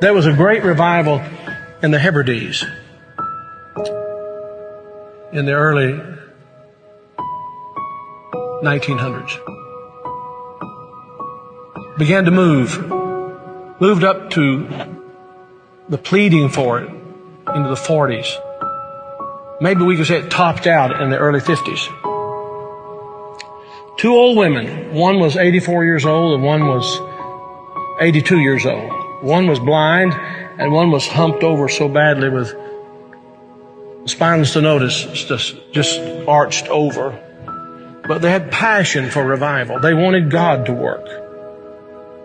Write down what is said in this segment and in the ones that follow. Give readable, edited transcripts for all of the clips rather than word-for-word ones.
There was a great revival in the Hebrides in the early 1900s. Began to moved up to the pleading for it into the 40s. Maybe we could say it topped out in the early 50s. Two old women, one was 84 years old and one was 82 years old. One was blind and one was humped over so badly with spinal stenosis just arched over. But they had passion for revival. They wanted God to work.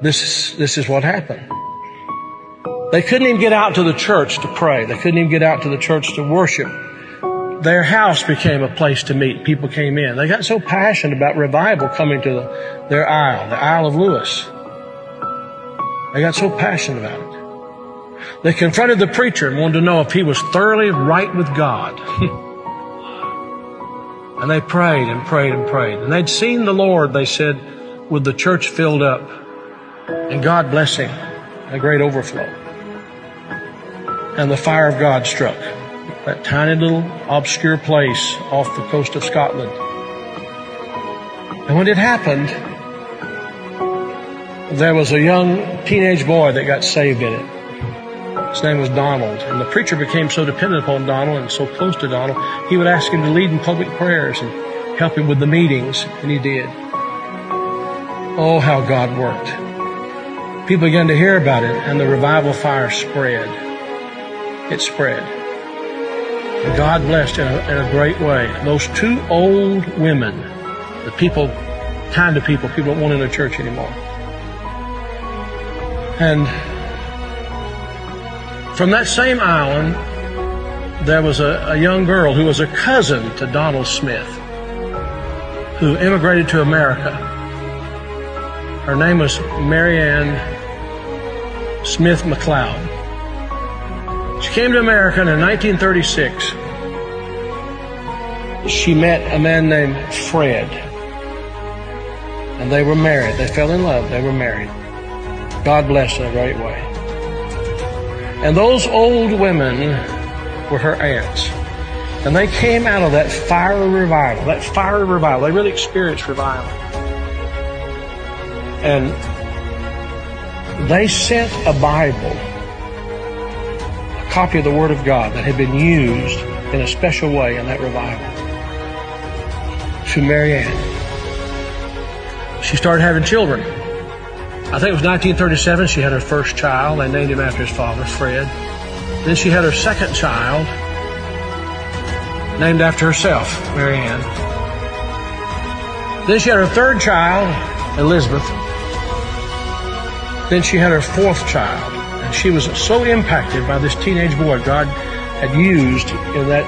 This is what happened. They couldn't even get out to the church to pray. They couldn't even get out to the church to worship. Their house became a place to meet. People came in. They got so passionate about revival coming to their Isle, the Isle of Lewis. They got so passionate about it. They confronted the preacher and wanted to know if he was thoroughly right with God. And they prayed and prayed and prayed. And they'd seen the Lord, they said, with the church filled up and God blessing, a great overflow. And the fire of God struck that tiny little obscure place off the coast of Scotland. And when it happened, there was a young teenage boy that got saved in it. His name was Donald. And the preacher became so dependent upon Donald and so close to Donald, he would ask him to lead in public prayers and help him with the meetings, and he did. Oh, how God worked. People began to hear about it, and the revival fire spread. It spread. And God blessed in a great way. Those two old women, the kind of people don't want in a church anymore. And from that same island, there was a young girl who was a cousin to Donald Smith, who immigrated to America. Her name was Marianne Smith McLeod. She came to America, and in 1936, she met a man named Fred. And they were married. They fell in love. They were married. God blessed in a great way. And those old women were her aunts. And they came out of that fiery revival. They really experienced revival. And they sent a Bible, a copy of the Word of God that had been used in a special way in that revival, to Marianne. She started having children. I think it was 1937 she had her first child. They named him after his father, Fred. Then she had her second child, named after herself, Marianne. Then she had her third child, Elizabeth. Then she had her fourth child. And she was so impacted by this teenage boy God had used in that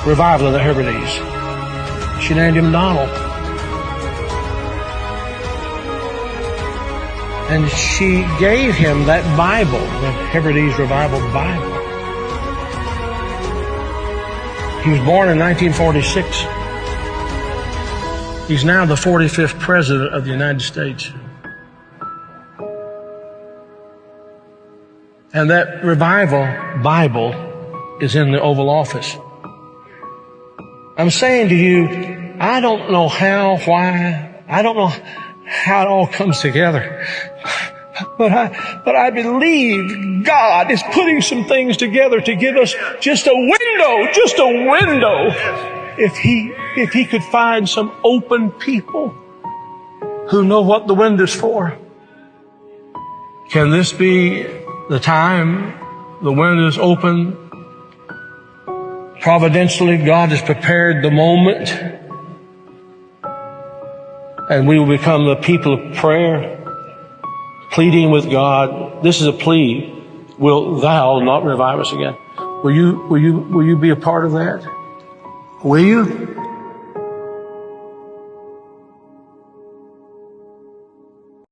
revival of the Hebrides. She named him Donald. And she gave him that Bible, the Hebrides Revival Bible. He was born in 1946. He's now the 45th President of the United States. And that Revival Bible is in the Oval Office. I'm saying to you, I don't know how, why, I don't know how it all comes together. But I believe God is putting some things together to give us just a window. If He could find some open people who know what the window's for. Can this be the time the window's open? Providentially, God has prepared the moment, and we will become the people of prayer, pleading with God. This is a plea. Will Thou not revive us again? Will you be a part of that? Will you?